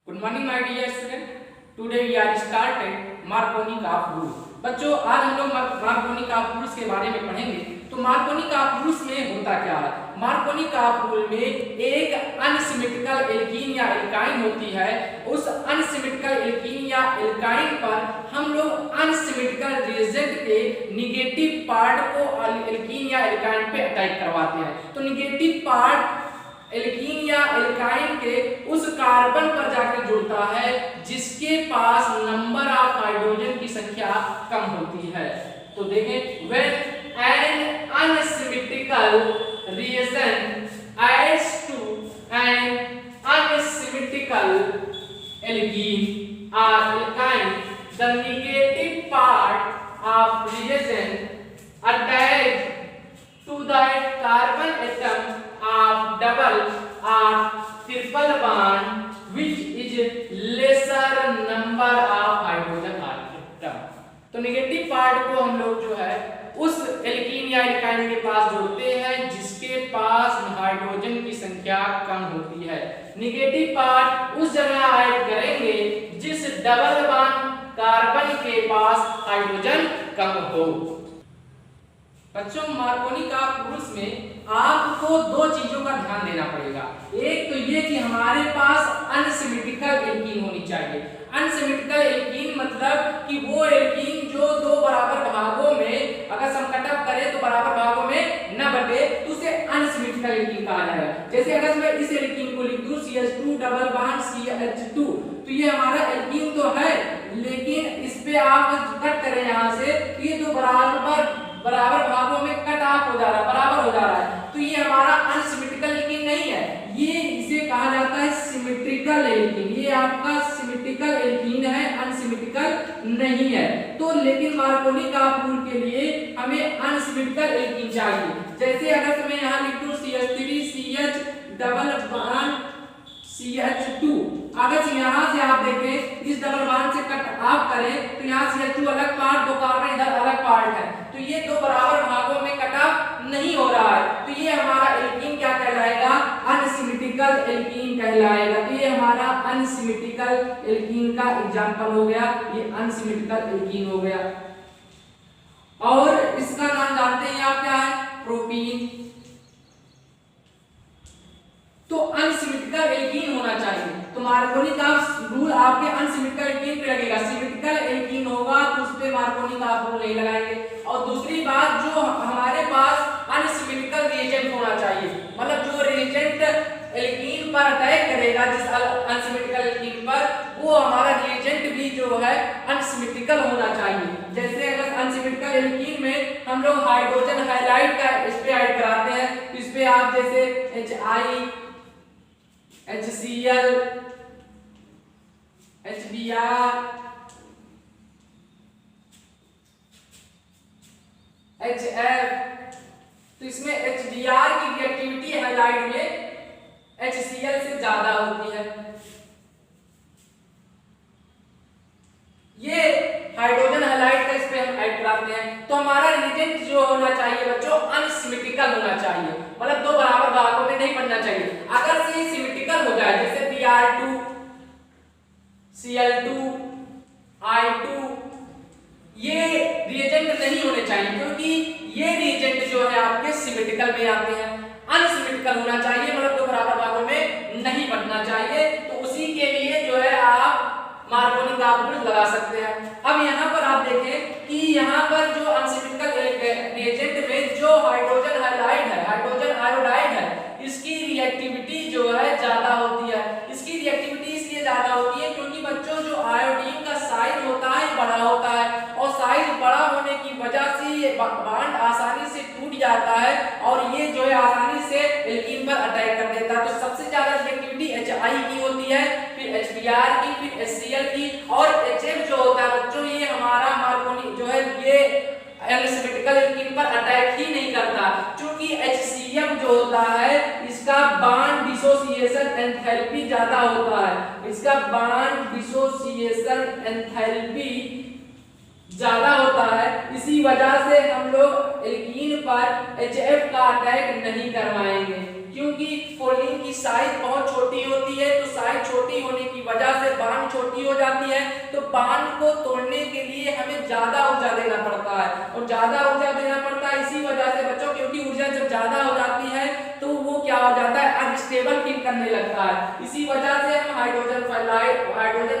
Good morning, my dear student. Today we are started Marconi-Karp rule. बच्चों आज हम लोग Marconi-Karp rules के बारे में पढ़ेंगे। तो Marconi-Karp rules में होता क्या है? Marconi-Karp rule में एक अनसिमेट्रिकल एल्कीन या एल्काइन होती है। उस अनसिमेट्रिकल एल्कीन या एल्काइन पर हम लोग अनसिमेट्रिकल रिएजेंट के निगेटिव पार्ट को एल्कीन या एल्काइन पे अटैक करवाते हैं। तो निगेटिव पार्ट एल्कीन या एल्काइन के उस कार्बन पर जाकर जुड़ता है जिसके पास नंबर ऑफ हाइड्रोजन की संख्या कम होती है। तो देखें, when an unsymmetrical reagent adds to an unsymmetrical alkene or alkyne, the negative part of reagent attached to that carbon atom of double or triple bond which is lesser number of hydrogen atom। तो negative part को हम लोग जो है उस alkene या alkyne के पास जोड़ते हैं जिसके पास हाइड्रोजन की संख्या कम होती है। नेगेटिव पार्ट उस जगह ऐड करेंगे जिस डबल बॉन्ड कार्बन के पास हाइड्रोजन कम हो। बच्चों, मार्कोनी-कार्प रूल्स में आपको दो चीजों का ध्यान देना पड़ेगा। एक तो ये कि हमारे पास अनसिमेट्रिकल एल्कीन होनी चाहिए। अनसिमेट्रिकल एल्कीन मतलब कि वो एल्कीन जो दो बराबर भागों में अगर सम कट ऑफ करे तो बराबर भागों में न बटे तो उसे अनसिमेट्रिकल एल्कीन कहा जाएगा। जैसे अगर मैं इस एल्कीन को लिख दूं CH2 डबल बॉन्ड CH2, तो ये हमारा एल्कीन तो है, लेकिन इस पे आप कट करें यहां से तो ये दो बराबर भागों में कट ऑफ हो जा रहा है, बराबर हो जा रहा है, तो ये हमारा अनसिमेट्रिकल एल्कीन नहीं है। ये इसे कहा जाता है सिमेट्रिकल एल्कीन। ये आपका सिमेट्रिकल एल्कीन है, अनसिमेट्रिकल नहीं है। तो लेकिन मार्कोनी-कार्प रूल के लिए हमें अनसिमेट्रिकल एल्कीन चाहिए। जैसे अगर मैं यहां लिख दूं CH3 CH double bond CH2, अगर यहां से आप देखें इस डबल बॉन्ड से कट ऑफ करें तो यहां CH2 अलग पार्ट, दो कार्बन इधर अलग पार्ट है, तो ये दो बराबर भागों में कट ऑफ नहीं हो रहा है। तो ये हमारा एल्कीन क्या कहलाएगा? अनसिमेट्रिकल एल्कीन कहलाएगा। तो ये हमारा अनसिमेट्रिकल एल्कीन का एग्जांपल हो गया, ये अनसिमेट्रिकल एल्कीन हो गया। और इसका नाम जानते हैं आप क्या है? प्रोपीन। तो अनसिमेट्रिकल एल्कीन होना चाहिए। तो मार्कोनी-कार्प रूल आपके अनसिमेट्रिकल एल्कीन पे लगेगा। सिमेट्रिकल एल्कीन होगा तो उस पे मार्कोनी-कार्प रूल नहीं लगाएंगे। और दूसरी बात, जो हमारे पास अनसिमेट्रिकल रिएजेंट होना चाहिए, मतलब जो रिएजेंट एल्कीन पर अटैक करेगा जिस अनसिमेट्रिकल एल्कीन पर, वो हमारा रिएजेंट भी जो है अनसिमेट्रिकल होना चाहिए। जैसे अगर अनसिमेट्रिकल एल्कीन में हम लोग हाइड्रोजन हाइलाइड का इस पे ऐड कराते हैं, इस पे आप जैसे HI HCl HBr HF, तो इसमें HBr की रिएक्टिविटी हाइलाइट में HCl से ज्यादा होती है। ये हाइड्रोजन हाइलाइट का इस पे हम ऐड कराते हैं। तो हमारा रिएजेंट जो होना चाहिए बच्चों अनसिमेट्रिकल होना चाहिए, मतलब दो बराबर भागों में नहीं बनना चाहिए। अगर से सिमेट्रिकल हो जाए जैसे Br2 Cl2 I2, ये रिएजेंट नहीं होने चाहिए क्योंकि ये रिएजेंट जो है आपके सिमेट्रिकल में आते हैं। अनसिमेट्रिकल होना चाहिए, मतलब दो बराबर भागों में नहीं बनना चाहिए। तो उसी के लिए जो है आप मार्कोनी-कार्प रूल लगा सकते हैं। अब यहाँ पर आप देखें कि यहाँ पर जो अनसिमेट्रिकल रिएजेंट में जो हाइड्रोजन हाइलाइड है, हाइड्रोजन आयोडाइड है, इसकी रिएक्टिविटी जो है ज्यादा होती है। इसकी रिएक्टिविटी इसलिए ज्यादा होती है क्योंकि बच्चों जो आयोडीन का साइज होता है बड़ा होता है, और साइज बड़ा होने की वजह से ये बॉन्ड आसानी से टूट जाता है और ये जो है आसानी से एल्कीन पर अटैक कर देता है। तो सबसे ज्यादा रिएक्टिविटी HI की होती है, फिर HBr की, फिर HCl की, और HF जो होता है बच्चों ये हमारा मार्कोनी जो है ये अनसिमेट्रिकल एल्कीन पर अटैक ही नहीं करता, क्योंकि HCl जो होता है इसका बॉन्ड डिसोसिएशन एंथैल्पी ज्यादा होता है। इसका बॉन्ड डिसोसिएशन एंथैल्पी ज्यादा होता है, इसी वजह से हम लोग एल्कीन पर HF का अटैक नहीं करवाएंगे, क्योंकि फोल्डिंग की क्योंकि साइज बहुत छोटी होती है, तो साइज छोटी होने की वजह से बांड छोटी हो जाती है, तो बांड को तोड़ने के लिए हमें ज्यादा ऊर्जा देना पड़ता है, और ज्यादा ऊर्जा देना पड़ता है इसी वजह से बच्चों, क्योंकि ऊर्जा जब ज्यादा हो जाती है तो वो क्या हो जाता है, अनस्टेबल फील करने लगता है। इसी वजह से हम हाइड्रोजन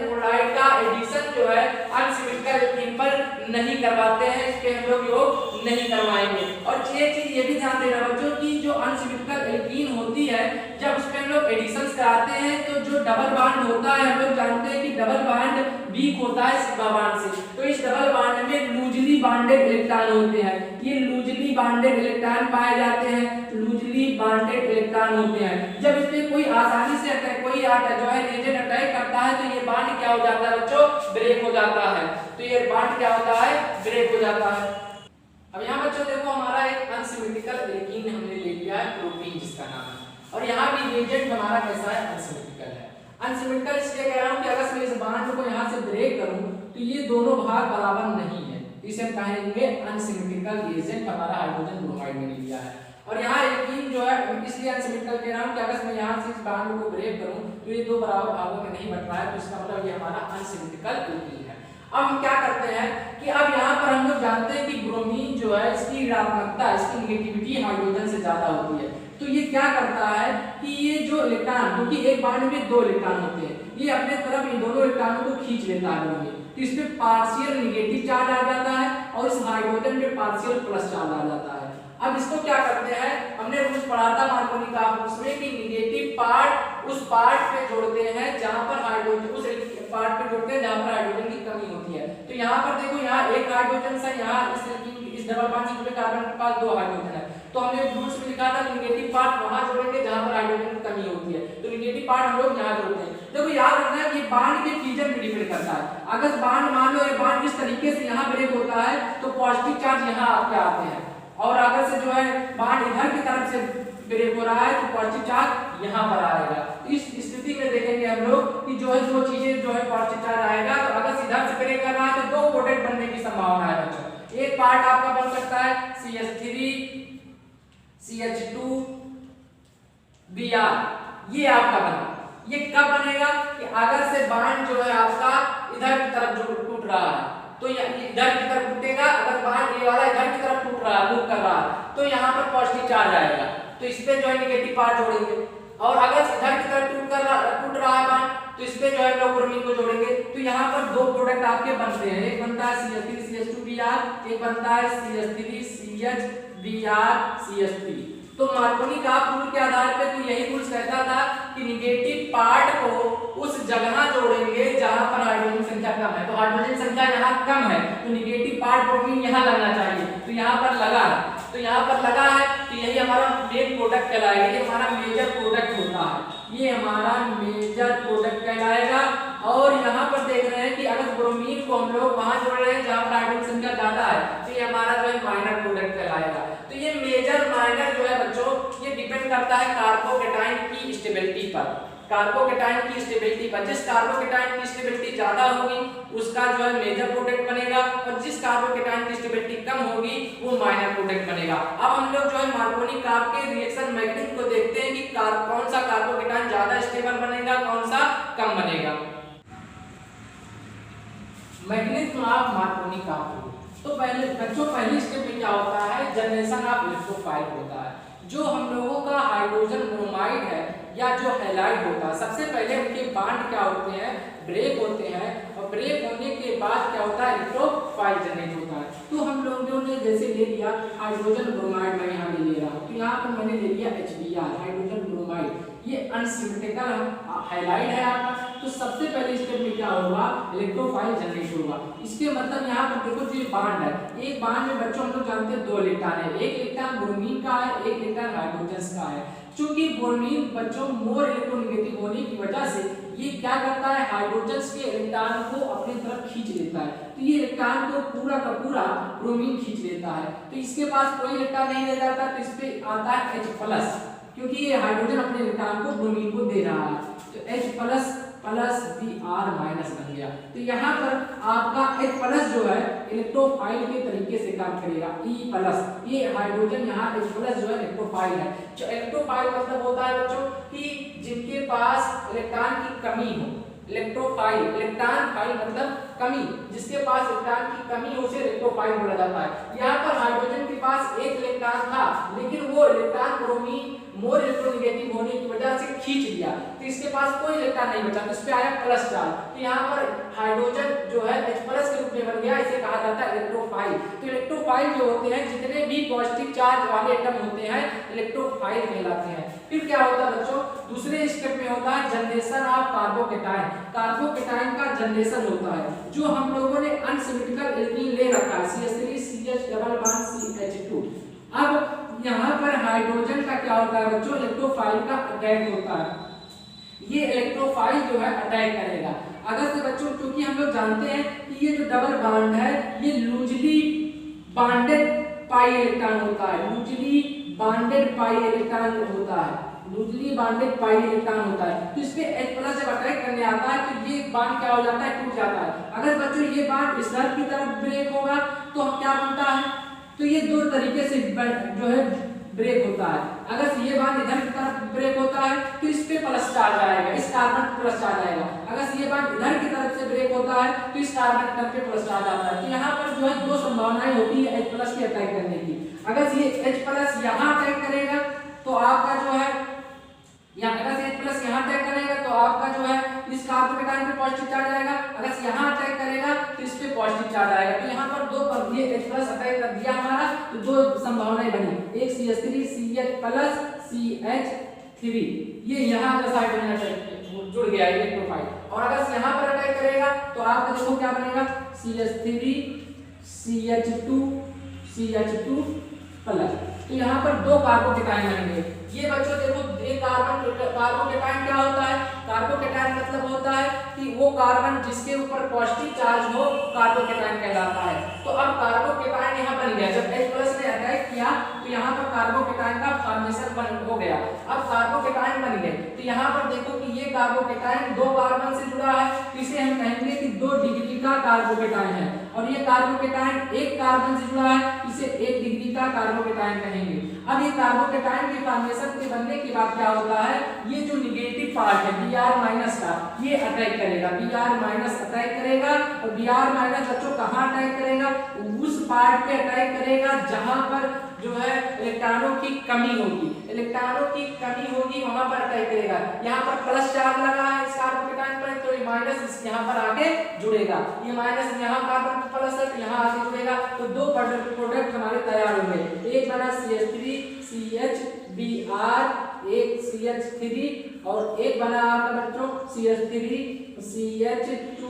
क्लोराइड का एडिशन जो है अनसिमेट्रिकल एल्कीन पर नहीं करवाते हैं, इसके हम लोग योग नहीं करवाएंगे। और एक चीज ये भी ध्यान देना बच्चों की जो अनसिमेट्रिकल एल्कीन होती है, जब उसमें हम लोग एडिशंस कराते हैं तो जो डबल बॉन्ड होता है, हम लोग जानते हैं कि डबल बॉन्ड वीक होता है सिग्मा बॉन्ड से, तो इस डबल बॉन्ड में लूजली बॉन्डेड इलेक्ट्रॉन होते हैं, ये लूजली बॉन्डेड इलेक्ट्रॉन पाए जाते हैं, लूजली बॉन्डेड इलेक्ट्रॉन होते हैं। जब इस पे कोई आसानी से कोई जो है रिएजेंट अटैक करता है तो ये बॉन्ड क्या हो जाता है बच्चों, ब्रेक हो जाता है, तो ये बॉन्ड क्या होता है, ब्रेक हो जाता है। अब यहाँ बच्चों देखो हमारा एक अनसिमेट्रिकल एल्कीन हमने ले लिया है प्रोपीन जिसका नाम है, और यहाँ भी रिएजेंट हमारा कैसा है, अनसिमेट्रिकल है। अनसिमेट्रिकल इसलिए कह रहा हूँ कि अगर मैं इस बॉन्ड को यहाँ से ब्रेक करूँ तो ये दोनों भाग बराबर नहीं है, इसे हम कहेंगे अनसिमेट्रिकल रिएजेंट हमारा हाइड्रोजन ब्रोमाइड में लिया है। और यहाँ एल्कीन जो है इसलिए अनसिमेट्रिकल कह रहा हूँ कि अगर मैं यहाँ से इस बॉन्ड को ब्रेक करूँ तो ये दो बराबर भागों में नहीं बट रहा है, तो इसका मतलब ये हमारा अनसिमेट्रिकल एल्कीन है। अब हम क्या करते हैं कि अब यहाँ पर हम लोग जानते हैं कि ब्रोमीन जो है इसकी ऋणात्मकता, इसकी नेगेटिविटी हाइड्रोजन से ज्यादा होती है, तो ये क्या करता है कि ये जो इलेक्ट्रॉन, क्योंकि एक बॉन्ड में दो इलेक्ट्रॉन होते हैं, ये अपने तरफ इन दोनों इलेक्ट्रॉनों को खींच लेता है ब्रोमीन, तो इस पे पार्शियल नेगेटिव चार्ज आ जाता है और इस हाइड्रोजन पे पार्शियल प्लस चार्ज आ जाता है। अब इसको क्या करते हैं, हमने रूल्स पढ़ा था मार्कोनी का उसमें कि नेगेटिव पार्ट उस पार्ट पे जोड़ते हैं जहां पर हाइड्रोजन, उस पार्ट पे जोड़ते हैं जहां पर हाइड्रोजन की कमी होती है। तो यहाँ पर देखो यहाँ एक हाइड्रोजन है, यहाँ इस डबल बॉन्ड से जुड़े कार्बन के पास दो हाइड्रोजन है, तो हमने रूल्स में लिखा था कि नेगेटिव पार्ट वहां जोड़ेंगे जहां पर हाइड्रोजन की कमी होती है, तो नेगेटिव पार्ट हम लोग यहाँ जोड़ते हैं। देखो याद रखना है कि बॉन्ड के फ्यूजन पे डिपेंड करता है, अगर बॉन्ड मान लो ये बॉन्ड इस तरीके से यहाँ ब्रेक होता है तो पॉजिटिव चार्ज यहाँ आपके आते हैं, और अगर से जो है बॉन्ड इधर की तरफ से ब्रेक हो रहा है तो पॉजिटिव चार्ज यहाँ पर आएगा। इस स्थिति में देखेंगे हम लोग कि जो है दो चीजें जो है पॉजिटिव चार्ज आएगा, तो अगर इधर से ब्रेक कर रहा है तो दो प्रोडक्ट बनने की संभावना है बच्चों। एक पार्ट आपका बन सकता है CH3 CH2 Br, ये आपका बना, ये कब बनेगा कि अगर से बॉन्ड जो है आपका इधर की तरफ जो टूट रहा है तो इधर की तरफ टूटेगा, अगर बॉन्ड ये वाला इधर की तरफ टूट रहा है, मूव कर रहा है, तो यहाँ पर पॉजिटिव चार्ज आएगा, तो इस पे जो है नेगेटिव पार्ट जोड़ेंगे, और अगर इधर की तरफ टूट रहा है बॉन्ड तो इस पे जो है लोग ब्रोमीन को जोड़ेंगे, तो यहाँ पर दो प्रोडक्ट आपके बनते हैं, एक बनता है CH3 CH2 Br, एक बनता है CH3 CH Br CH3। तो मार्कोनी का रूल के आधार पे तो यही रूल कहता था कि नेगेटिव पार्ट को उस जगह जोड़ेंगे जहां पर हाइड्रोजन संख्या कम है, तो हाइड्रोजन संख्या यहाँ कम है तो नेगेटिव पार्ट ब्रोमीन यहाँ लगना चाहिए, तो यहाँ पर लगा है, तो यहाँ पर लगा है, तो यही हमारा मेन प्रोडक्ट कहलाएगा, ये हमारा मेजर प्रोडक्ट होता है, ये हमारा मेजर प्रोडक्ट कहलाएगा। और यहाँ पर देख रहे हैं कि अगर ब्रोमीन को हम लोग वहां जोड़ रहे हैं जहां पर हाइड्रोजन संख्या ज्यादा है, तो ये हमारा जो है माइनर प्रोडक्ट कहलाएगा। तो ये मेजर माइनर जो है बच्चों ये डिपेंड करता है कार्बोकेटाइन की स्टेबिलिटी पर, कार्बोकेटाइन की स्टेबिलिटी पर, जिस कार्बोकेटाइन की स्टेबिलिटी ज्यादा होगी उसका जो है मेजर प्रोडक्ट बनेगा, और जिस कार्बोकेटाइन की स्टेबिलिटी कम होगी वो माइनर प्रोडक्ट बनेगा। अब हम लोग जो है मार्कोनी कार्ब के रिएक्शन मैकेनिज्म को देखते हैं कि कौन सा कार्बोकेटाइन ज्यादा स्टेबल बनेगा, कौन सा कम बनेगा। मैकेनिज्म ऑफ मार्कोनी कार्ब, तो पहले बच्चों पहली स्टेप में क्या होता है, जनरेशन ऑफ इलेक्ट्रोफाइल होता है। जो हम लोगों का हाइड्रोजन ब्रोमाइड है या जो हैलाइड होता है, सबसे पहले उनके बॉन्ड क्या होते हैं, ब्रेक होते हैं, और ब्रेक होने के बाद क्या होता है, इलेक्ट्रोफाइल जनरेट होता है। तो हम लोगों ने जैसे ले लिया हाइड्रोजन ब्रोमाइड, मैं यहाँ ले रहा हूँ, तो यहाँ पर मैंने ले लिया HBr हाइड्रोजन ब्रोमाइड, ये अनसिमेट्रिकल हैलाइड है आपका। तो सबसे पहले स्टेप में क्या होगा, इलेक्ट्रोफाइल जनरेट होगा। इसके मतलब यहाँ पर देखो जो ये बॉन्ड है, एक बॉन्ड में बच्चों हम लोग जानते हैं दो इलेक्ट्रॉन है, एक इलेक्ट्रॉन ब्रोमीन का है, एक इलेक्ट्रॉन हाइड्रोजन का है। चूंकि ब्रोमीन बच्चों मोर इलेक्ट्रोनेगेटिव होने की वजह से ये क्या करता है, हाइड्रोजन के इलेक्ट्रॉन को अपनी तरफ खींच लेता है, तो ये इलेक्ट्रॉन को पूरा का पूरा ब्रोमीन खींच लेता है, तो इसके पास कोई इलेक्ट्रॉन नहीं रह जाता, तो इस पे आता है H+, क्योंकि ये हाइड्रोजन अपने इलेक्ट्रॉन को ब्रोमीन को दे रहा है, तो H+ प्लस Br माइनस बन गया। तो यहाँ पर आपका H प्लस जो है इलेक्ट्रोफाइल के तरीके से काम करेगा। E प्लस, ये हाइड्रोजन यहाँ H प्लस जो है इलेक्ट्रोफाइल है। जो इलेक्ट्रोफाइल मतलब होता है बच्चों कि जिनके पास इलेक्ट्रॉन की कमी हो। इलेक्ट्रोफाइल, इलेक्ट्रॉन फाइल मतलब कमी, जिसके पास इलेक्ट्रॉन की कमी हो उसे इलेक्ट्रोफाइल बोला जाता है। यहाँ पर हाइड्रोजन के पास एक इलेक्ट्रॉन था, लेकिन वो इलेक्ट्रॉन ब्रोमीन मोर इलेक्ट्रोनेगेटिव होने की वजह से खींच लिया, तो इसके पास कोई इलेक्ट्रॉन नहीं बचा, तो इस पे आया प्लस चार्ज। तो यहाँ पर हाइड्रोजन जो है H प्लस के रूप में बन गया, इसे कहा जाता है इलेक्ट्रोफाइल। तो इलेक्ट्रोफाइल जो होते हैं, जितने भी पॉजिटिव चार्ज वाले एटम होते हैं इलेक्ट्रोफाइल कहलाते हैं। फिर क्या होता है बच्चों, दूसरे स्टेप में होता है जनरेशन ऑफ कार्बोकेटाइन। कार्बोकेटाइन का जनरेशन होता है, जो हम लोगों ने अनसिमेट्रिकल एल्कीन ले रखा है CH3CH डबल बॉन्ड CH2। अब यहाँ पर हाइड्रोजन का क्या होता है बच्चों, इलेक्ट्रोफाइल का अटैक होता है। ये इलेक्ट्रोफाइल जो है अटैक करेगा। अगर से बच्चों, क्योंकि हम लोग जानते हैं कि ये जो डबल बॉन्ड है ये लूजली बॉन्डेड पाई इलेक्ट्रॉन होता है, लूजली बॉन्डेड पाई इलेक्ट्रॉन होता है, लूजली बॉन्डेड पाई इलेक्ट्रॉन होता है। तो इस पे H प्लस जब अटैक करने आता है तो ये बॉन्ड क्या हो जाता है, टूट जाता है। अगर बच्चों ये बॉन्ड इस तरफ की तरफ ब्रेक होगा तो क्या बनता है, तो ये दो तरीके से जो है ब्रेक होता है। अगर ये बॉन्ड इधर की तरफ ब्रेक होता है तो इस पे प्लस चार्ज आएगा, इस कार्बन पे प्लस चार्ज आएगा। अगर ये बॉन्ड इधर की तरफ से ब्रेक होता है तो इस कार्बन पे प्लस चार्ज आता है। तो यहाँ पर जो है दो संभावनाएं होती है H प्लस के अटैक करने की। अगर ये H प्लस यहाँ अटैक करेगा तो आपका जो है अगर H प्लस यहाँ अटैक करेगा तो आपका जो है इस कार्बोकेटाइन पे पॉजिटिव चार्ज आएगा। अगर यहाँ अटैक करेगा तो इस पे पॉजिटिव चार्ज आएगा। तो यहाँ पर दो पर ये H प्लस अटैक कर दिया हमारा, तो दो संभावनाएं बनी, एक CH3 CH प्लस CH3, ये यहाँ का साइड में अटैक जुड़ गया इलेक्ट्रोफाइल। और अगर यहाँ पर अटैक करेगा तो आपका देखो क्या बनेगा, CH3 CH2 CH2 प्लस। तो यहाँ पर दो कार्बोकेटाइन बनेंगे। ये बच्चों देखो, एक कार्बोकेटाइन क्या होता है, कार्बोकेटाइन मतलब होता है कि वो कार्बन जिसके ऊपर पॉजिटिव चार्ज हो कार्बोकेटाइन कहलाता है। तो अब कार्बोकेटाइन यहाँ बन गया, जब H प्लस ने अटैक किया तो यहाँ पर कार्बोकेटाइन का फॉर्मेशन हो गया। अब कार्बोकेटाइन बन गए, तो यहाँ पर देखो कि ये कार्बोकेटाइन दो कार्बन से जुड़ा है, तो इसे हम कहेंगे कि 2 डिग्री का कार्बोकेटाइन है। और ये कार्बोकेटाइन एक कार्बन से जुड़ा है, इसे 1 डिग्री का कार्बोकेटाइन कहेंगे। अब ये कार्बोकेटाइन के फॉर्मेशन के बनने के बाद क्या होता है, ये जो नेगेटिव पार्ट है Br माइनस का, ये अटैक करेगा, Br माइनस अटैक करेगा। और Br माइनस बच्चों कहाँ अटैक करेगा, उस पार्ट पे अटैक करेगा जहां पर जो है इलेक्ट्रॉनों की कमी होगी, इलेक्ट्रॉनों की कमी होगी वहां पर अटैक करेगा। यहाँ पर प्लस चार्ज लगा है इस कार्बोकेटाइन पर, तो ये माइनस यहाँ पर आके जुड़ेगा, ये माइनस यहाँ कार्बन प्लस है तो यहाँ आके जुड़ेगा। तो दो प्रोडक्ट हमारे तैयार होंगे, एक बना CH3 CH Br, एक CH3 और एक बना आपका बच्चों CH3 CH2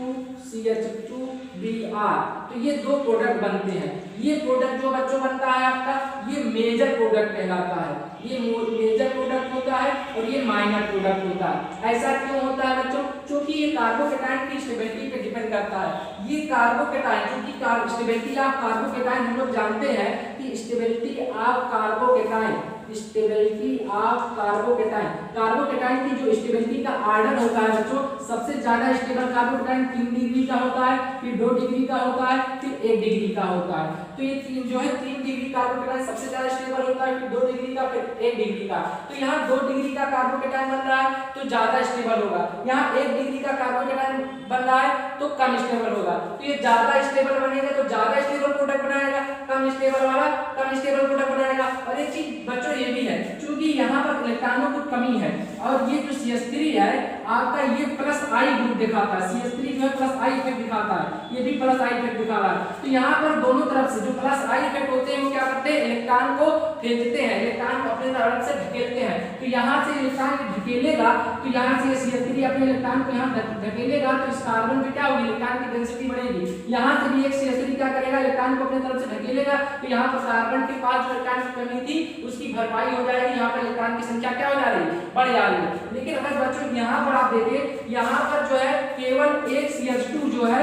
CH2 Br। तो ये दो प्रोडक्ट बनते हैं। ये प्रोडक्ट जो बच्चों बनता है आपका, ये मेजर प्रोडक्ट कहलाता है, ये मेजर प्रोडक्ट होता है और ये माइनर प्रोडक्ट होता है। ऐसा क्यों होता है बच्चों, क्योंकि ये कार्बोकेटाइन की स्टेबिलिटी पे डिपेंड करता है। ये कार्बोकेटाइन, क्योंकि स्टेबिलिटी ऑफ कार्बोकेटाइन हम लोग जानते हैं कि stability of carbocation, stability of carbocation, carbocation की जो स्टेबिलिटी का ऑर्डर होता है बच्चों, सबसे ज्यादा स्टेबल कार्बोकेटाइन 3 डिग्री का होता है, फिर 2 डिग्री का होता है, फिर 1 डिग्री का होता है। तो ये तीन जो है 3 डिग्री कार्बोकेटाइन सबसे ज्यादा स्टेबल होता है, फिर 2 डिग्री का, फिर 1 डिग्री का। तो यहाँ 2 डिग्री का कार्बोकेटाइन बन रहा है तो ज्यादा स्टेबल होगा, यहाँ 1 डिग्री का कार्बोकेटाइन बन रहा है तो कम स्टेबल होगा। तो ये ज्यादा स्टेबल बनेगा तो ज्यादा स्टेबल प्रोडक्ट बनाएगा, कम स्टेबल वाला कम स्टेबल प्रोडक्ट बनाएगा। और एक चीज बच्चों ये भी है, क्योंकि यहाँ पर इलेक्ट्रॉनों की कमी है और ये जो CH3 है आपका, ये प्लस आई ग्रुप दिखाता है, CH3 जो है प्लस आई इफेक्ट दिखाता है, ये भी प्लस आई इफेक्ट दिखा रहा है। तो यहाँ पर दोनों तरफ से जो प्लस आई इफेक्ट होते हैं वो क्या करते हैं, इलेक्ट्रॉन को खींचते हैं, इलेक्ट्रॉन को अपने तरफ से ढकेलते हैं। तो यहाँ से इलेक्ट्रॉन ढकेलेगा तो यहाँ से CH3 अपने इलेक्ट्रॉन को यहाँ ढकेलेगा तो इस कार्बन पे क्या होगी, इलेक्ट्रॉन की डेंसिटी बढ़ेगी। यहाँ से भी एक CH3 क्या करेगा, इलेक्ट्रॉन को अपने तरफ से ढकेलेगा तो यहाँ पर कार्बन के पास जो इलेक्ट्रॉन की कमी थी उसकी भरपाई हो जाएगी, यहाँ पर इलेक्ट्रॉन की संख्या क्या हो जा रही है, बढ़ जा रही है। लेकिन अगर बच्चों यहाँ पर आप देखिए, यहाँ पर जो है केवल एक CH2 जो है,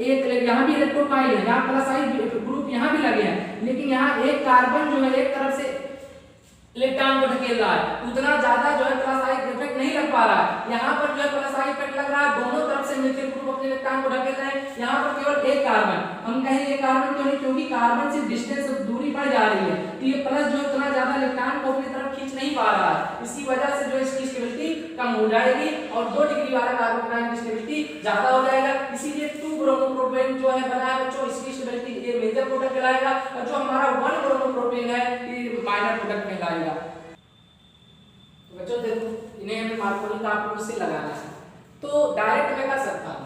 एक यहाँ भी इलेक्ट्रोफाइल है, यहाँ प्लस आई ग्रुप यहाँ भी लगे हैं, लेकिन यहाँ एक कार्बन जो है एक तरफ से इलेक्ट्रॉन को ढकेल रहा है, उतना ज्यादा जो है प्लस आई इफेक्ट नहीं लग पा रहा है। यहाँ पर जो है प्लस आई इफेक्ट लग रहा है, दोनों तरफ से मिलकर ग्रुप अपने इलेक्ट्रॉन को ढकेल रहे हैं। यहाँ पर केवल एक कार्बन, हम कहेंगे कार्बन क्यों नहीं, क्योंकि कार्बन से डिस्टेंस दूरी बढ़ जा रही है, तो ये प्लस जो उतना ज्यादा इलेक्ट्रॉन को अपनी तरफ खींच नहीं पा रहा है, इसी वजह से जो इसकी स्टेबिलिटी कम हो जाएगी और 2 डिग्री वाला कार्बन कैटायन की स्टेबिलिटी ज्यादा हो जाएगा। इसीलिए 2 ब्रोमोप्रोपेन जो है बना है बच्चों, इसकी स्टेबिलिटी ये मेजर प्रोडक्ट कहलाएगा और जो हमारा 1 ब्रोमोप्रोपेन है ये माइनर प्रोडक्ट कहलाएगा। तो बच्चों देखो इन्हें हमें मार्कोनी का रूल से लगाना है, तो डायरेक्ट मैं कर सकता हूं।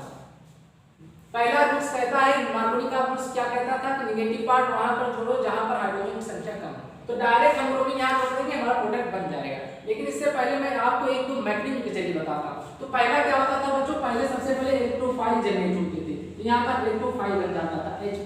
पहला रूल्स कहता है मार्कोनी का रूल्स क्या कहता था कि नेगेटिव पार्ट वहां पर जोड़ो जहां पर हाइड्रोजन की संख्या कम है, तो डायरेक्ट हम ब्रोमीन यहां जोड़ देंगे, हमारा प्रोडक्ट बन जाएगा। लेकिन इससे पहले मैं आपको एक दो मैकेनिज्म के जरिए बताता हूं। तो पहला क्या होता था बच्चों, पहले सबसे पहले इलेक्ट्रोफाइल जनरेट होते थे, तो यहां पर इलेक्ट्रोफाइल बन जाता था H+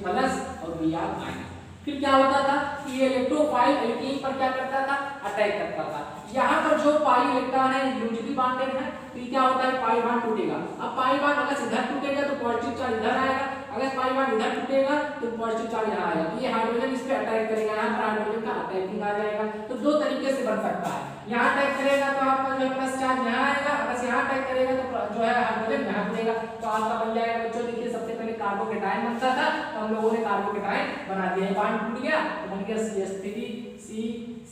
और Br-। फिर क्या होता था कि ये इलेक्ट्रोफाइल एल्कीन पर क्या करता था, अटैक करता था। यहाँ पर जो पाई इलेक्ट्रॉन है लूजली बॉन्डेड है, तो ये क्या होता है पाई बॉन्ड टूटेगा। अब पाई बॉन्ड अगर इधर टूटेगा तो पॉजिटिव चार्ज इधर आएगा, अगर पाई बॉन्ड इधर टूटेगा तो पॉजिटिव चार्ज यहाँ आएगा, तो ये हाइड्रोजन इस पे अटैक करेगा, यहाँ पर हाइड्रोजन का अटैकिंग आ जाएगा। तो 2 तरीके से बन सकता है, यहाँ अटैक करेगा तो आपका जो प्लस चार्ज यहाँ आएगा, अगर यहाँ अटैक करेगा तो जो है हाइड्रोजन यहाँ टूटेगा, तो आपका बन जाएगा बच्चों। देखिए सबसे पहले कार्बोकेटायन बनता था, तो हम लोगों ने कार्बोकेटायन बना दिया, बॉन्ड टूट गया तो बन गया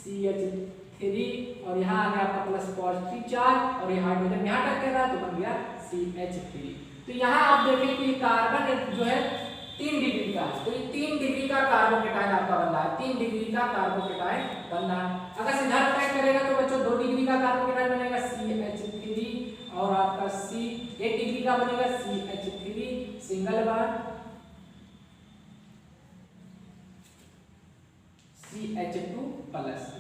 CH3 और यहाँ आ गया आपका प्लस पॉजिटिव चार्ज और ये हाइड्रोजन यहाँ टकराएगा तो बन गया CH3। तो यहाँ आप देखें कि कार्बन जो है 3 डिग्री का है, तो ये 3 डिग्री का कार्बोकेटायन आपका बन रहा है, 3 डिग्री का कार्बोकेटायन बन रहा है। अगर सीधा अटैक करेगा तो बच्चों 2 डिग्री का कार्बोकेटायन बनेगा CH3 और आपका C 1 डिग्री का बनेगा CH3 सिंगल बॉन्ड CH2+,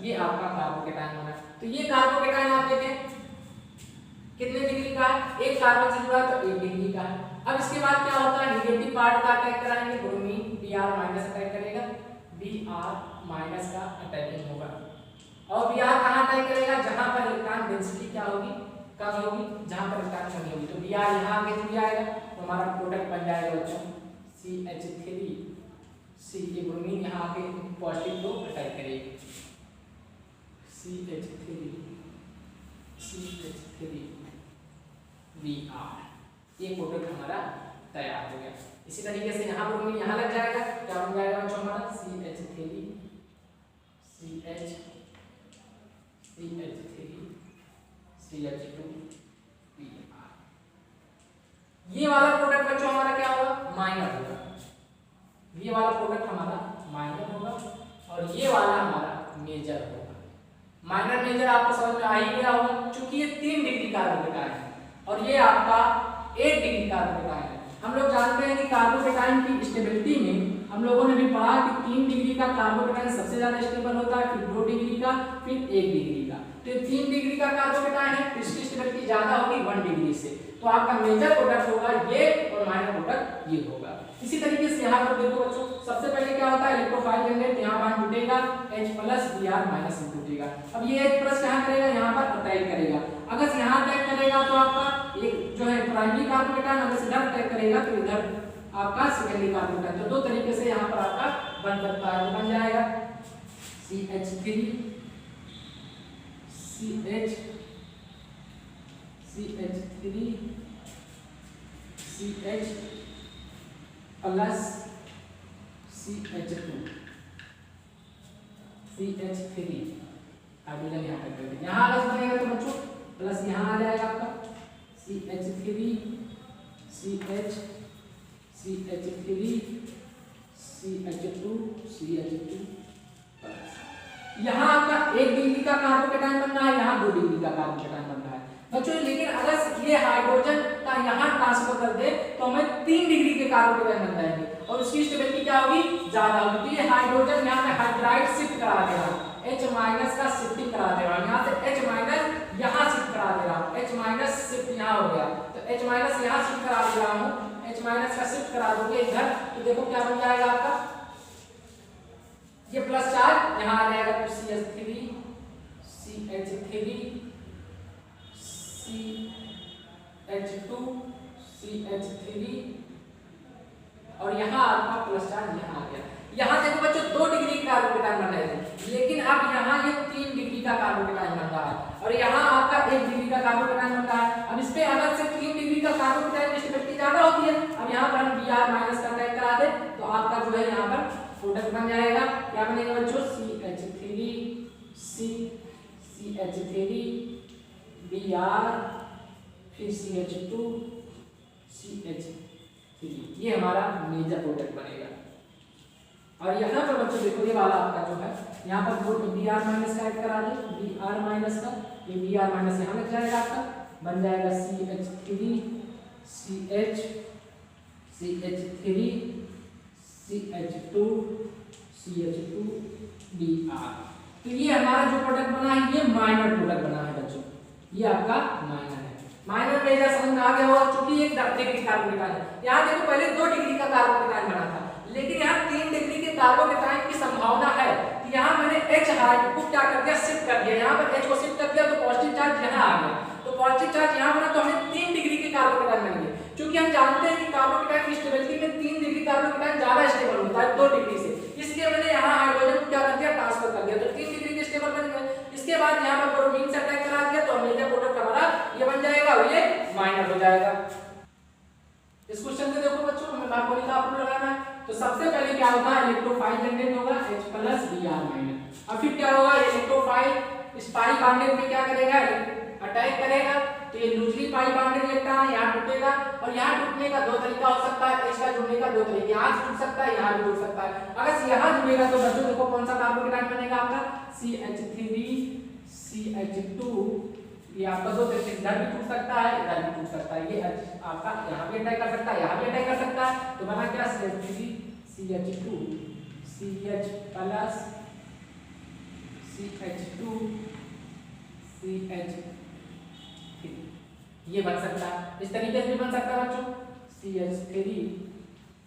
ये आपका कार्बोकेटायन बना। तो ये कार्बोकेटायन आप देखें कितने डिग्री का है, एक कार्बन से जुड़ा तो 1 डिग्री का है। अब इसके बाद क्या होता है, नेगेटिव पार्ट का अटैक कराएंगे, ब्रोमीन Br- अटैक करेगा, Br- का अटैकिंग होगा और Br कहां अटैक करेगा, जहां पर इलेक्ट्रॉन डेंसिटी क्या होगी, कम होगी, जहां पर इलेक्ट्रॉन कम होगी, तो Br यहां आगे जुड़ जाएगा, तो हमारा प्रोडक्ट बन जाएगा बच्चों CH3। ये ब्रोमीन यहाँ आके पॉजिटिव को अटैक करेगी, CH3 Br, ये प्रोडक्ट हमारा तैयार हो गया। इसी तरीके से यहाँ ब्रोमीन यहाँ लग जाएगा, क्या बन जाएगा बच्चों हमारा CH3 CH2 Br। ये वाला प्रोडक्ट बच्चों हमारा क्या होगा, माइनर होगा, ये वाला प्रोडक्ट हमारा माइनर होगा और ये वाला हमारा मेजर होगा। माइनर मेजर आपको समझ में आ ही गया होगा, क्योंकि ये 3 डिग्री कार्बोकेटायन है और ये आपका 1 डिग्री कार्बोकेटायन है। हम लोग जानते हैं कि कार्बोकेटायन की स्टेबिलिटी में हम लोगों ने भी पढ़ा कि 3 डिग्री का कार्बोकेटायन सबसे ज्यादा स्टेबल होता है, फिर 2 डिग्री का, फिर 1 डिग्री का। तो 3 डिग्री का कार्बोकेटायन है, तो इसकी स्टेबिलिटी ज्यादा होगी 1 डिग्री से, तो आपका मेजर प्रोडक्ट होगा ये और माइनर प्रोडक्ट ये होगा। इसी तरीके से यहाँ पर देखो बच्चों, सबसे पहले क्या होता है इलेक्ट्रोफाइल जनरेट, यहाँ बॉन्ड टूटेगा H+ Br- टूटेगा। अब ये H+ यहाँ करेगा, यहाँ पर अटैक करेगा, अगर यहाँ अटैक करेगा तो आपका एक जो है प्राइमरी कार्बोकेटायन, अगर इधर अटैक करेगा तो इधर आपका सेकेंडरी कार्बोकेटायन। तो 2 तरीके से यहाँ पर आपका बन सकता है, बन जाएगा CH3 CH3 हाइड्रोजन यहाँ पर करते हैं, यहाँ प्लस बनेगा तो बच्चों प्लस यहाँ आ जाएगा आपका CH3 CH2 यहाँ आपका 1 डिग्री का कार्बोकेटायन बन रहा है, यहाँ 2 डिग्री का कार्बोकेटायन बन रहा है बच्चों। लेकिन अगर ये हाइड्रोजन का यहाँ ट्रांसफर कर दे तो हमें 3 डिग्री के कार्बोकेटायन बन जाएंगे और उसकी स्टेबिलिटी क्या होगी, ज्यादा होगी। तो ये हाइड्रोजन यहाँ पे हाइड्राइड शिफ्ट करा दे रहा है, H- का शिफ्टिंग करा दे रहा है, यहाँ से H- यहाँ शिफ्ट करा दे रहा हूँ, H- शिफ्ट यहाँ हो गया, तो H- यहाँ शिफ्ट करा दे रहा हूँ, H- का शिफ्ट करा दोगे इधर, तो देखो क्या बन जाएगा आपका, ये प्लस चार्ज यहाँ आ जाएगा, तो CH3 CH2 CH3 और यहाँ आपका प्लस चार्ज यहाँ आ गया। यहाँ देखो बच्चों 2 डिग्री का कार्बोकेटायन बन रहे थे, लेकिन अब यहाँ ये 3 डिग्री का कार्बोकेटायन बन रहा है और यहाँ आपका 1 डिग्री का का कार्बोकेटायन बन रहा है। अब इस पे अगर से 3 डिग्री का कार्बोकेटायन की स्टेबिलिटी ज्यादा होती है। अब यहाँ पर हम Br माइनस का टाइप करा दे तो आपका जो है यहाँ पर प्रोडक्ट बन जाएगा। क्या बनेगा बच्चों? CH3 Br फिर CH2 CH3, ये हमारा मेजर प्रोडक्ट बनेगा। और यहाँ पर बच्चों देखो ये वाला आपका जो है यहाँ पर Br माइनस का ऐड करा दे, Br माइनस का, ये Br माइनस यहाँ लग जाएगा आपका, बन जाएगा CH3 CH2 Br। तो ये हमारा जो प्रोडक्ट बना है ये माइनर प्रोडक्ट बना है बच्चों, ये आपका माइनर है। माइनर मेजर समझ में आ गया होगा, क्योंकि एक डिग्री कार्बोकेटायन है। यहाँ देखो पहले 2 डिग्री का कार्बोकेटायन बना था, लेकिन यहाँ 3 डिग्री के कार्बोकेटायन की संभावना है। तो यहाँ मैंने H हाइट को क्या कर दिया? शिफ्ट कर दिया। यहाँ पर H को शिफ्ट कर दिया तो पॉजिटिव चार्ज यहाँ आ गया, तो पॉजिटिव चार्ज यहाँ बना तो हमें 3 डिग्री के कार्बोकेटायन बनेंगे। क्योंकि हम जानते हैं कि कार्बोकेटायन की स्टेबिलिटी में 3 डिग्री कार्बोकेटायन ज्यादा स्टेबल होता है 2 डिग्री से, इसलिए मैंने यहाँ हाइड्रोजन को क्या कर दिया? ट्रांसफर कर दिया, तो 3 डिग्री के स्टेबल बन गए। इसके बाद यहाँ पर ब्रोमीन से अटैक करा दिया तो मेजर प्रोडक्ट हमारा ये बन जाएगा और ये माइनर हो जाएगा। इस क्वेश्चन में देखो बच्चों हमें मार्कोनी का अप्रूव लगाना है, तो सबसे पहले क्या होगा? इलेक्ट्रोफाइल जनरेट होगा H प्लस Br माइनस। अब फिर क्या होगा? इलेक्ट्रोफाइल इस पाई बॉन्डेड में क्या करेगा? अटैक करेगा, तो ये लूजली पाई बॉन्डेड इलेक्ट्रॉन है यहाँ टूटेगा, और यहाँ टूटने का 2 तरीका हो सकता है। H का जुड़ने का 2 तरीके, यहाँ से टूट सकता है, यहाँ भी टूट सकता है। अगर यहाँ जुड़ेगा तो बच्चों देखो कौन सा कार्बोकेटायन बनेगा आपका? CH3 CH2, ये आपका 2 तरीके इधर भी टूट सकता है, इधर भी टूट सकता है। ये आपका यहाँ भी अटैक कर सकता है, यहाँ भी अटैक कर सकता है। तो बना क्या? CH3 CH2 CH plus CH2 CH3, ये बन सकता है। इस तरीके से भी बन सकता है बच्चों, CH3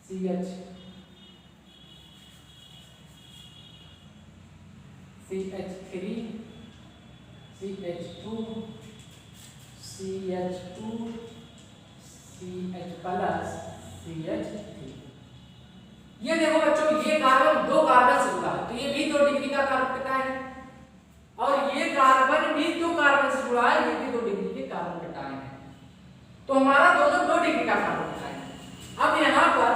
CH2 CH2 CH plus CH3। ये देखो बच्चों ये कार्बन 2 कार्बन से जुड़ा है, तो ये भी 2 डिग्री का कार्बोकेटायन है, और ये कार्बन भी 2 कार्बन से जुड़ा है, ये भी 2 डिग्री के कार्बोकेटायन है। तो हमारा दोनों 2 डिग्री का कार्बोकेटायन है। अब यहाँ पर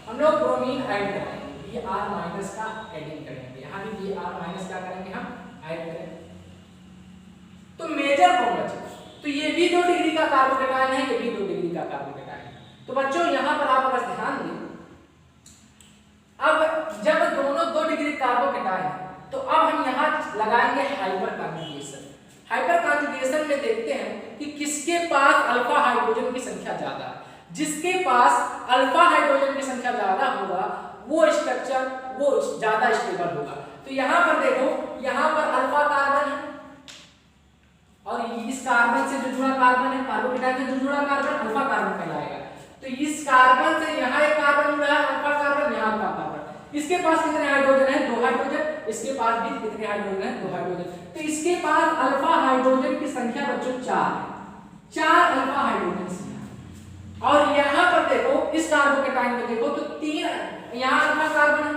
हम लोग ब्रोमीन ऐड करेंगे, Br माइनस का एडिंग करेंगे, यहाँ भी Br माइनस क्या करेंगे? हम ऐड करेंगे। तो मेजर कौन बचे? तो ये भी 2 डिग्री का कार्बोकेटायन है, ये भी 2 डिग्री का कार्बोकेटायन है। तो बच्चों यहाँ पर आप अगर ध्यान दें, अब जब दोनों 2 डिग्री कार्बोकेटायन है तो अब हम यहाँ लगाएंगे हाइपर कॉन्जुगेशन। हाइपर कॉन्जुगेशन में देखते हैं कि किसके पास अल्फा हाइड्रोजन की संख्या ज्यादा है। जिसके पास अल्फा हाइड्रोजन की संख्या ज्यादा होगा वो स्ट्रक्चर वो ज्यादा स्टेबल होगा। तो यहाँ पर देखो, यहाँ पर अल्फा कार्बन है और इस कार्बन से जो जुड़ा कार्बन है, कार्बोकेटायन से जो जुड़ा कार्बन अल्फा कार्बन कहलाएगा। तो इस कार्बन से यहाँ एक कार्बन जुड़ा है अल्फा कार्बन, यहाँ अल्फा कार्बन। इसके पास कितने हाइड्रोजन है? 2 हाइड्रोजन। इसके पास भी कितने हाइड्रोजन है? 2 हाइड्रोजन। तो इसके पास अल्फा हाइड्रोजन की संख्या बच्चों 4 है, 4 अल्फा हाइड्रोजन। और यहाँ पर देखो इस कार्बोकेटायन में देखो तो 3 यहाँ अल्फा कार्बन है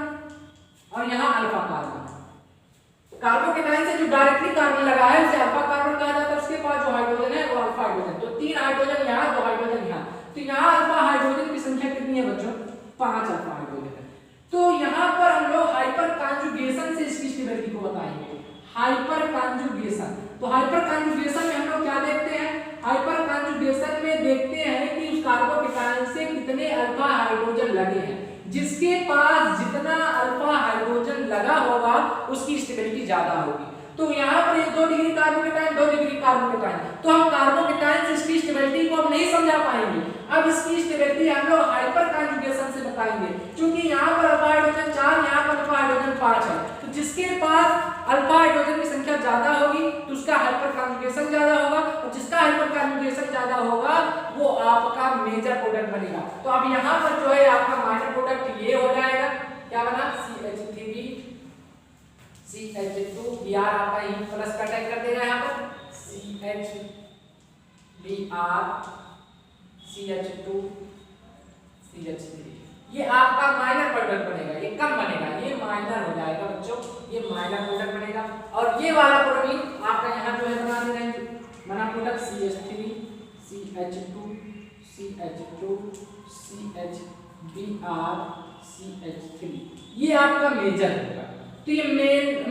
और यहाँ अल्फा कार्बन है। कार्बोकेटायन से जो डायरेक्टली कार्बन लगा है उसे अल्फा कार्बन कहा जाता है, उसके पास जो हाइड्रोजन है वो अल्फा हाइड्रोजन। तो 3 हाइड्रोजन यहाँ, 2 हाइड्रोजन यहाँ, तो यहाँ अल्फा हाइड्रोजन की संख्या कितनी है बच्चों? 5 अल्फा हाइड्रोजन है। तो यहाँ पर हम लोग हाइपर कॉन्जुगेशन से इसकी स्टेबिलिटी को बताएंगे। हाइपर कॉन्जुगेशन, तो हाइपर कॉन्जुगेशन में हम लोग क्या देखते हैं? हाइपर कॉन्जुगेशन में देखते हैं कि उस कार्बोकेटायन से कितने अल्फा हाइड्रोजन लगे हैं। जिसके पास जितना अल्फा हाइड्रोजन लगा होगा उसकी स्टेबिलिटी ज्यादा होगी। तो यहाँ पर ये 2 डिग्री कार्बोकेटायन, 2 डिग्री कार्बोकेटायन, तो हम कार्बोकेटायन से इसकी स्टेबिलिटी को अब नहीं समझा पाएंगे। अब इसकी स्टेबिलिटी हम लोग हाइपर कॉन्जुगेशन से बताएंगे, क्योंकि यहाँ पर अल्फा हाइड्रोजन 4, यहाँ पर अल्फा हाइड्रोजन 5 है। तो जिसके पास अल्फा हाइड्रोजन की संख्या ज्यादा होगी तो उसका हाइपर कॉन्जुगेशन ज्यादा होगा, और जिसका हाइपर कॉन्जुगेशन ज्यादा होगा वो आपका मेजर प्रोडक्ट बनेगा। तो अब यहाँ पर जो है आपका माइनर प्रोडक्ट ये हो जाएगा, क्या बना? CH3 CH2 Br आपका ही प्लस का अटैक कर देगा यहाँ पर CH Br CH2 CH3, ये आपका माइनर प्रोडक्ट बनेगा। ये कम बनेगा, ये माइनर हो जाएगा बच्चों, ये माइनर प्रोडक्ट बनेगा। और ये वाला प्रोडक्ट आपका यहाँ जो है बना दे रहे हैं बना product CH CH2 CH2 CHBr CH3, ये आपका मेजर होगा। तो ये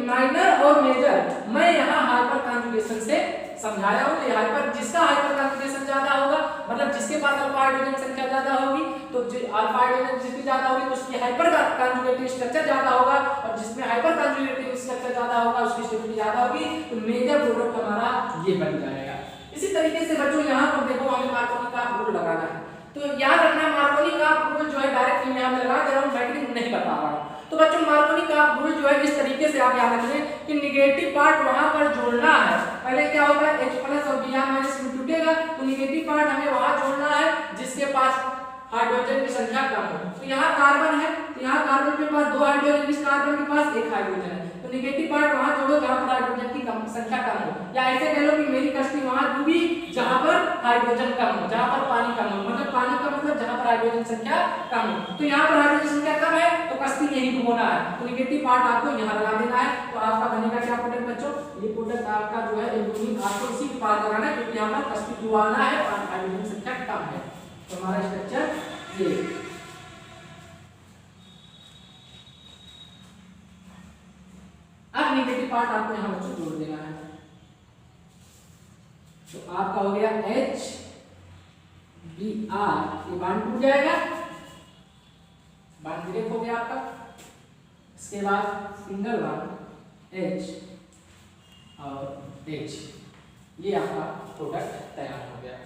माइनर और मेजर मैं यहाँ हाइपर कॉन्जुगेशन से समझाया हूँ। तो हाइपर जिसका हाइपर कॉन्जुगेशन ज्यादा होगा, मतलब जिसके पास अल्फा हाइड्रोजन संख्या ज्यादा होगी, तो अल्फा हाइड्रोजन जितनी ज्यादा होगी तो उसकी हाइपर कॉन्जुगेटिव स्ट्रक्चर ज्यादा होगा, और जिसमें हाइपर कॉन्जुगेटिव स्ट्रक्चर ज्यादा होगा उसकी स्टेबिलिटी ज्यादा होगी, तो मेजर प्रोडक्ट हमारा ये बन जाएगा। इसी तरीके से बच्चों यहाँ पर देखो हमें मार्कोनी का रूल लगाना है। तो याद रखना मार्कोनी का रूल जो है डायरेक्ट मैं यहाँ लगा दे रहा हूँ, मैट्रिक नहीं बता रहा हूँ। तो बच्चों मार्कोनी का रूल जो है इस तरीके से आप याद रखें कि निगेटिव पार्ट वहां पर जोड़ना है। पहले क्या होता है H+ और Br- में टूटेगा, तो निगेटिव पार्ट हमें वहां जोड़ना है जिसके पास हाइड्रोजन की संख्या कम हो। तो यहाँ कार्बन है, तो यहाँ कार्बन के पास 2 हाइड्रोजन, इस कार्बन के पास 1 हाइड्रोजन है, तो निगेटिव पार्ट वहां जोड़ो जहां पर हाइड्रोजन की संख्या कम हो। या ऐसे कह लो कि मेरी कश्ती वहां डूबी जहां पर हाइड्रोजन कम हो, जहां पर पानी कम हो, मतलब पानी का मतलब जहां पर हाइड्रोजन संख्या कम हो। तो यहाँ पर हाइड्रोजन संख्या कम है तो कश्ती यहीं डुबोना है, तो निगेटिव पार्ट आपको यहाँ लगा देना है। तो आपका बनेगा क्या प्रोडक्ट बच्चों, ये प्रोडक्ट आपका जो है एल्यूमिनियम आपको इसी के पास लगाना है क्योंकि यहाँ पर कश्ती डुबाना है और हाइड्रोजन संख्या कम है। तो हमारा स्ट्रक्चर ये अब नेगेटिव पार्ट आपको यहाँ बच्चों जोड़ देना है। तो आपका हो गया H Br, ये बांड टूट जाएगा, बांड ब्रेक हो गया आपका। इसके बाद सिंगल बांड H और H, ये आपका प्रोडक्ट तैयार हो गया।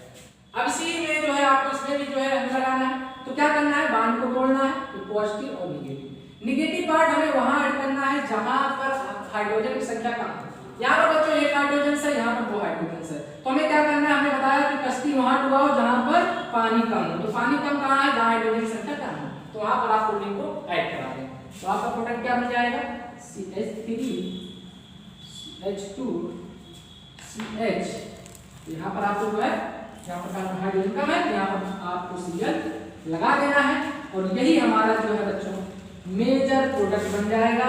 अब इसी में जो है आपको इसमें भी जो है हमें लगाना है। तो क्या करना है, बांड को तोड़ना है, तो पॉजिटिव और निगेटिव। निगेटिव पार्ट हमें वहां ऐड करना है जहां पर हाइड्रोजन की संख्या कम है। यहाँ पर बच्चों 1 हाइड्रोजन है, यहाँ पर 2 हाइड्रोजन है। तो हमें क्या करना है, हमने बताया कि कश्ती वहां डुबाओ जहां पर पानी कम हो। तो पानी कम कहाँ है, जहां हाइड्रोजन की संख्या कम है, तो वहां पर आप कोलिन को ऐड करा दें। तो आपका प्रोडक्ट क्या बन जाएगा, CH3 CH2 CH। यहाँ पर आपको जो है यहाँ पर हाइड्रोजन कम है, यहाँ पर आपको Cl लगा देना है, और यही हमारा जो है बच्चों मेजर प्रोडक्ट बन जाएगा।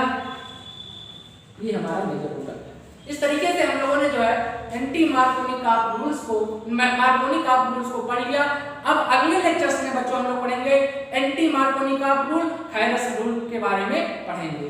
ये हमारा मेजर प्रोडक्ट है। इस तरीके से हम लोगों ने जो है एंटी मार्कोनी काप रूल्स को पढ़ लिया। अब अगले लेक्चर्स में बच्चों हम लोग पढ़ेंगे एंटी मार्कोनी काप रूल, थायरस रूल के बारे में पढ़ेंगे।